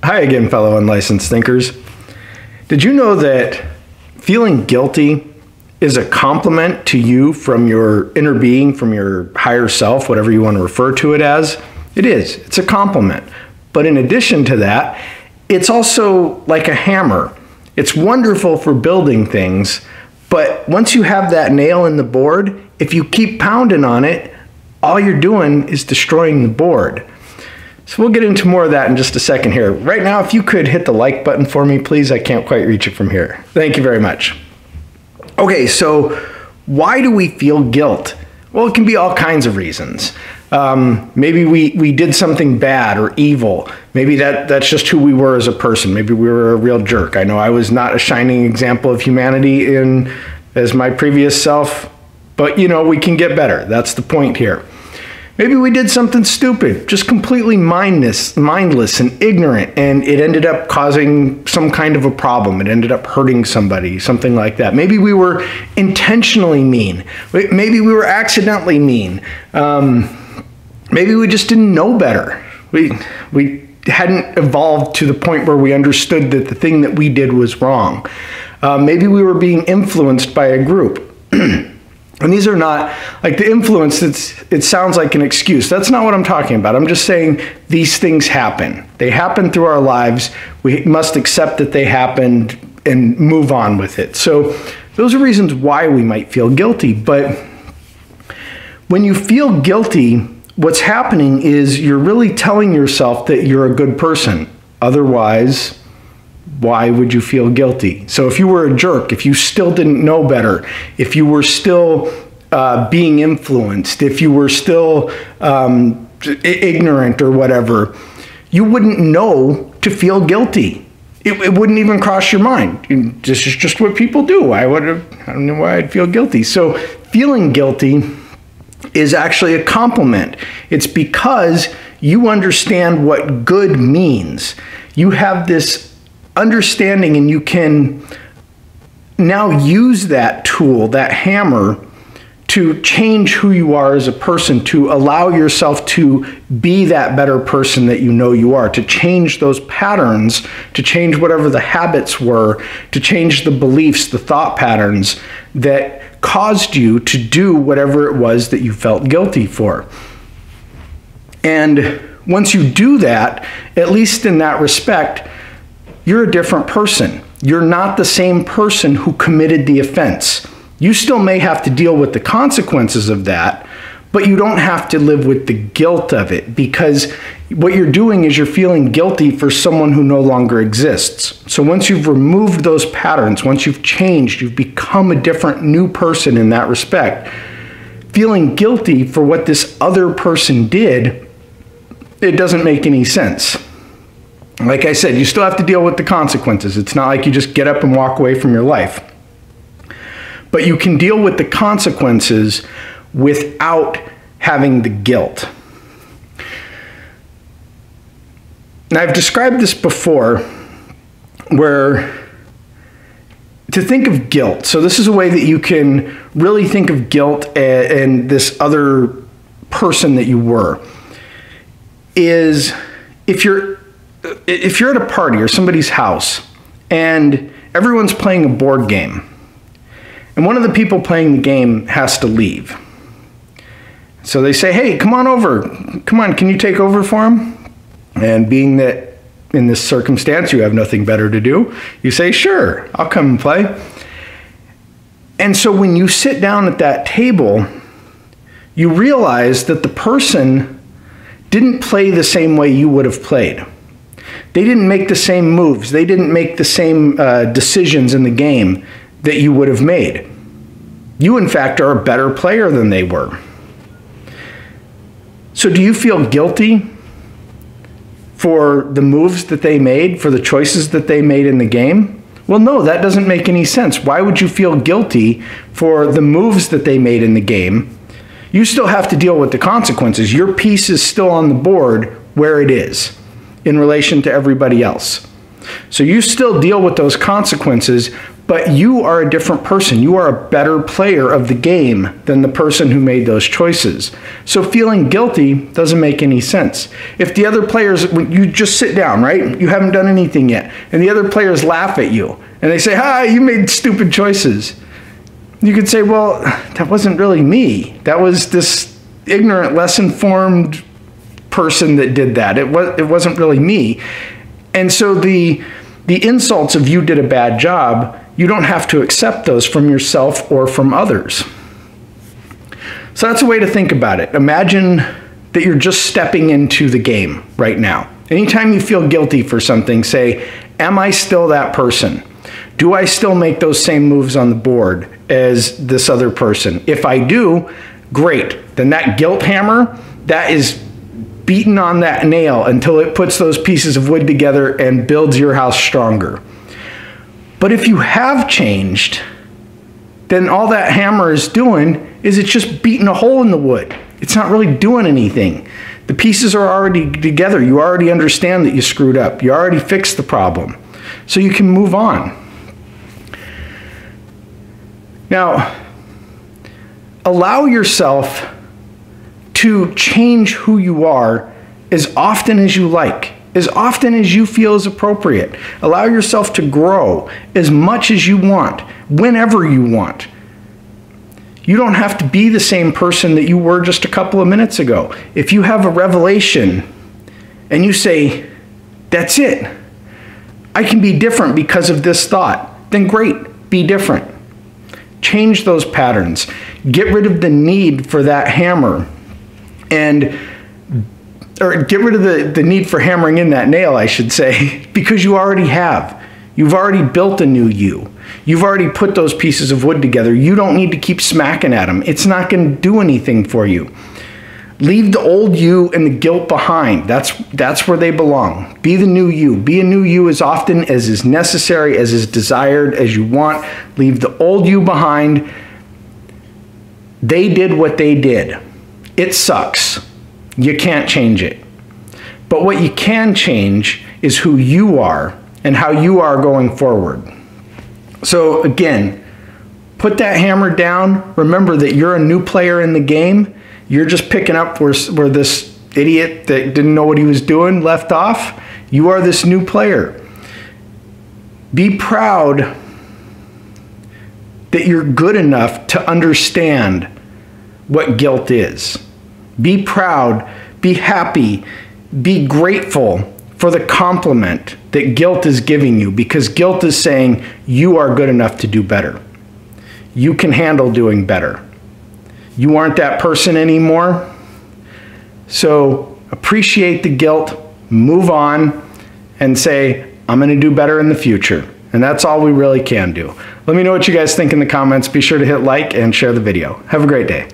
Hi again, fellow unlicensed thinkers. Did you know that feeling guilty is a compliment to you from your inner being, from your higher self, whatever you want to refer to it as? It is. It's a compliment. But in addition to that, it's also like a hammer. It's wonderful for building things, but once you have that nail in the board, if you keep pounding on it, all you're doing is destroying the board. So we'll get into more of that in just a second here. Right now, if you could hit the like button for me, please. I can't quite reach it from here. Thank you very much. Okay, so why do we feel guilt? Well, it can be all kinds of reasons. Maybe we did something bad or evil. Maybe that's just who we were as a person. Maybe we were a real jerk. I know I was not a shining example of humanity as my previous self, but you know, we can get better. That's the point here. Maybe we did something stupid, just completely mindless and ignorant, and it ended up causing some kind of a problem. It ended up hurting somebody, something like that. Maybe we were intentionally mean. Maybe we were accidentally mean. Maybe we just didn't know better. We hadn't evolved to the point where we understood that the thing that we did was wrong. Maybe we were being influenced by a group. And these are not, like the influence, it sounds like an excuse. That's not what I'm talking about. I'm just saying these things happen. They happen through our lives. We must accept that they happened and move on with it. So those are reasons why we might feel guilty. But when you feel guilty, what's happening is you're really telling yourself that you're a good person. Otherwise, why would you feel guilty? So if you were a jerk, if you still didn't know better, if you were still being influenced, if you were still ignorant or whatever, you wouldn't know to feel guilty. It wouldn't even cross your mind. This is just what people do. I don't know why I'd feel guilty. So feeling guilty is actually a compliment. It's because you understand what good means. You have this understanding, and you can now use that tool, that hammer, to change who you are as a person, to allow yourself to be that better person that you know you are, to change those patterns, to change whatever the habits were, to change the beliefs, the thought patterns that caused you to do whatever it was that you felt guilty for. And once you do that, at least in that respect, you're a different person. You're not the same person who committed the offense. You still may have to deal with the consequences of that, but you don't have to live with the guilt of it, because what you're doing is you're feeling guilty for someone who no longer exists. So once you've removed those patterns, once you've changed, you've become a different new person in that respect, feeling guilty for what this other person did, it doesn't make any sense. Like I said, you still have to deal with the consequences. It's not like you just get up and walk away from your life. But you can deal with the consequences without having the guilt. Now, I've described this before, where to think of guilt. So this is a way that you can really think of guilt and this other person that you were. Is if you're at a party or somebody's house and everyone's playing a board game, and one of the people playing the game has to leave. So they say, hey, come on over. Come on, can you take over for him? And being that in this circumstance you have nothing better to do, you say, sure, I'll come and play. And so when you sit down at that table, you realize that the person didn't play the same way you would have played. They didn't make the same moves. They didn't make the same decisions in the game that you would have made. You, in fact, are a better player than they were. So do you feel guilty for the moves that they made, for the choices that they made in the game? Well, no, that doesn't make any sense. Why would you feel guilty for the moves that they made in the game? You still have to deal with the consequences. Your piece is still on the board where it is in relation to everybody else. So you still deal with those consequences, But you are a different person. You are a better player of the game than the person who made those choices. So feeling guilty doesn't make any sense. If the other players, when you just sit down, right? You haven't done anything yet. And the other players laugh at you. And they say, "Hi, you made stupid choices." You could say, "Well, that wasn't really me. That was this ignorant, less informed person that did that. It wasn't really me." And so the insults of "you did a bad job," you don't have to accept those from yourself or from others. So that's a way to think about it. Imagine that you're just stepping into the game right now. Anytime you feel guilty for something, say, am I still that person? Do I still make those same moves on the board as this other person? If I do, great. Then that guilt hammer, that is beaten on that nail until it puts those pieces of wood together and builds your house stronger. But if you have changed, then all that hammer is doing is it's just beating a hole in the wood. It's not really doing anything. The pieces are already together. You already understand that you screwed up. You already fixed the problem. So you can move on. Now, allow yourself to change who you are as often as you like, as often as you feel is appropriate. Allow yourself to grow as much as you want, whenever you want. You don't have to be the same person that you were just a couple of minutes ago. If you have a revelation and you say, "That's it, I can be different because of this thought," then great, be different. Change those patterns. Get rid of the need for that hammer, or get rid of the need for hammering in that nail, I should say, because you already have. You've already built a new you. You've already put those pieces of wood together. You don't need to keep smacking at them. It's not going to do anything for you. Leave the old you and the guilt behind. That's where they belong. Be the new you. Be a new you as often as is necessary, as is desired, as you want. Leave the old you behind. They did what they did. It sucks. You can't change it. But what you can change is who you are and how you are going forward. So again, put that hammer down. Remember that you're a new player in the game. You're just picking up where this idiot that didn't know what he was doing left off. You are this new player. Be proud that you're good enough to understand what guilt is. Be proud, be happy, be grateful for the compliment that guilt is giving you, because guilt is saying you are good enough to do better. You can handle doing better. You aren't that person anymore. So appreciate the guilt, move on, and say, I'm going to do better in the future. And that's all we really can do. Let me know what you guys think in the comments. Be sure to hit like and share the video. Have a great day.